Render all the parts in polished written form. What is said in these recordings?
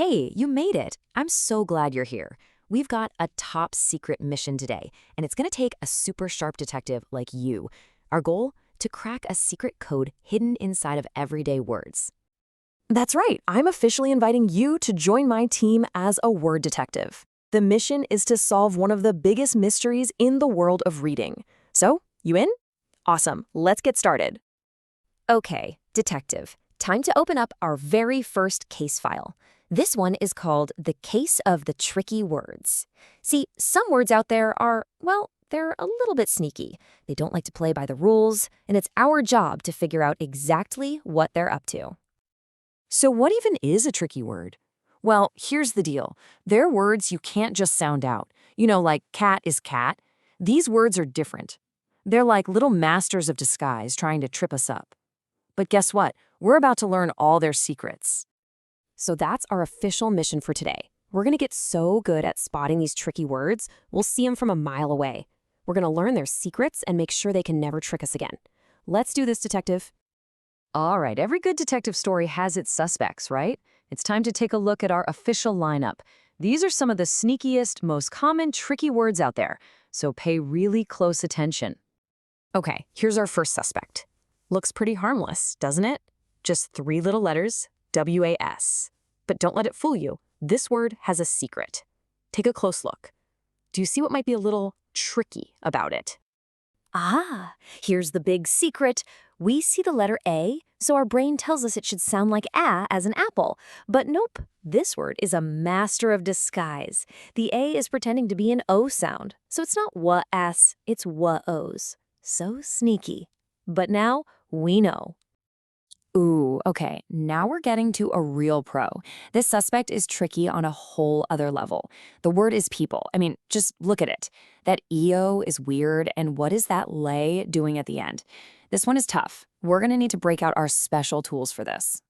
Hey, you made it. I'm so glad you're here. We've got a top secret mission today, and it's going to take a super sharp detective like you. Our goal? To crack a secret code hidden inside of everyday words. That's right. I'm officially inviting you to join my team as a word detective. The mission is to solve one of the biggest mysteries in the world of reading. So, you in? Awesome. Let's get started. Okay, detective, time to open up our very first case file. This one is called The Case of the Tricky Words. See, some words out there are, well, they're a little bit sneaky. They don't like to play by the rules, and it's our job to figure out exactly what they're up to. So, what even is a tricky word? Well, here's the deal. They're words you can't just sound out. Like cat is cat. These words are different. They're like little masters of disguise trying to trip us up. But guess what? We're about to learn all their secrets. So that's our official mission for today. We're going to get so good at spotting these tricky words, we'll see them from a mile away. We're going to learn their secrets and make sure they can never trick us again. Let's do this, detective. All right, every good detective story has its suspects, right? It's time to take a look at our official lineup. These are some of the sneakiest, most common tricky words out there, so pay really close attention. Okay, here's our first suspect. Looks pretty harmless, doesn't it? Just 3 little letters, W-A-S. But don't let it fool you. This word has a secret. Take a close look. Do you see what might be a little tricky about it? Ah, here's the big secret. We see the letter A, so our brain tells us it should sound like a as an apple. But nope, this word is a master of disguise. The A is pretending to be an O sound, so it's not wa-as, it's wa-os. So sneaky. But now we know. Ooh, okay, now we're getting to a real pro. This suspect is tricky on a whole other level. The word is people. I mean, just look at it. That EO is weird, and what is that lay doing at the end? This one is tough. We're gonna need to break out our special tools for this.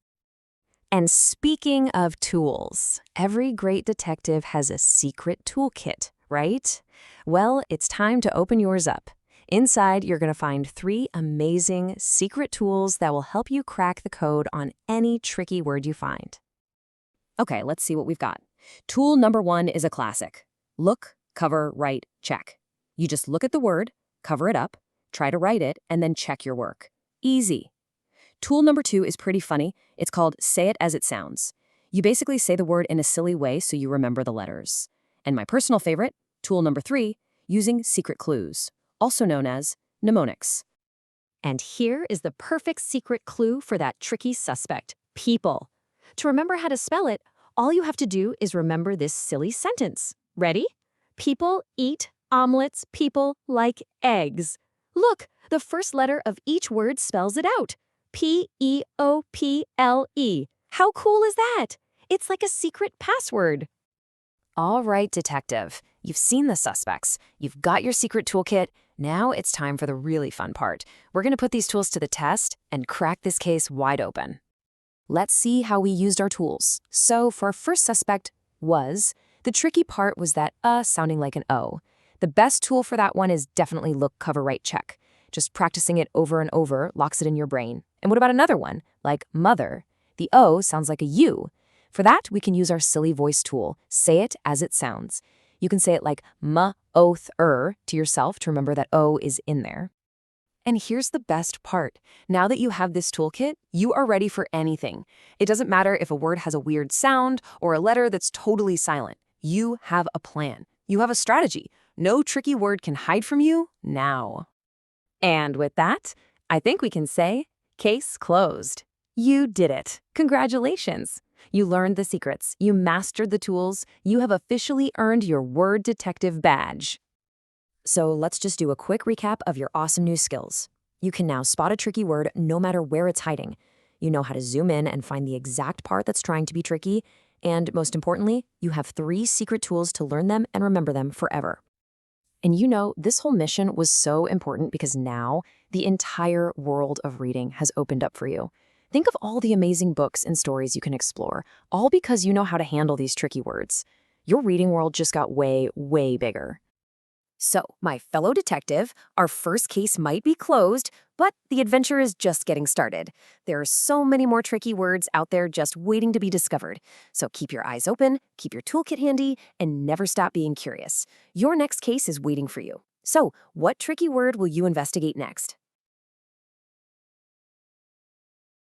And speaking of tools, every great detective has a secret toolkit, right? Well, it's time to open yours up. Inside, you're going to find 3 amazing secret tools that will help you crack the code on any tricky word you find. Okay, let's see what we've got. Tool number 1 is a classic. Look, cover, write, check. You just look at the word, cover it up, try to write it, and then check your work. Easy. Tool number 2 is pretty funny. It's called Say It As It Sounds. You basically say the word in a silly way so you remember the letters. And my personal favorite, tool number 3, using secret clues, also known as mnemonics. And here is the perfect secret clue for that tricky suspect, people. To remember how to spell it, all you have to do is remember this silly sentence. Ready? People eat omelets, people like eggs. Look, the first letter of each word spells it out. P-E-O-P-L-E. How cool is that? It's like a secret password. All right, detective. You've seen the suspects. You've got your secret toolkit. Now it's time for the really fun part. We're going to put these tools to the test and crack this case wide open. Let's see how we used our tools. So for our first suspect was, the tricky part was that sounding like an O. The best tool for that one is definitely look, cover, write, check. Just practicing it over and over locks it in your brain. And what about another one, like mother? The O sounds like a U. For that, we can use our silly voice tool, Say It As It Sounds. You can say it like ma-oath-er to yourself to remember that O is in there. And here's the best part. Now that you have this toolkit, you are ready for anything. It doesn't matter if a word has a weird sound or a letter that's totally silent. You have a plan. You have a strategy. No tricky word can hide from you now. And with that, I think we can say, case closed. You did it. Congratulations. You learned the secrets, you mastered the tools, you have officially earned your word detective badge. So let's just do a quick recap of your awesome new skills. You can now spot a tricky word no matter where it's hiding. You know how to zoom in and find the exact part that's trying to be tricky. And most importantly, you have 3 secret tools to learn them and remember them forever. And this whole mission was so important because now the entire world of reading has opened up for you. Think of all the amazing books and stories you can explore, all because you know how to handle these tricky words. Your reading world just got way, way bigger. So, my fellow detective, our first case might be closed, but the adventure is just getting started. There are so many more tricky words out there just waiting to be discovered. So keep your eyes open, keep your toolkit handy, and never stop being curious. Your next case is waiting for you. So, what tricky word will you investigate next?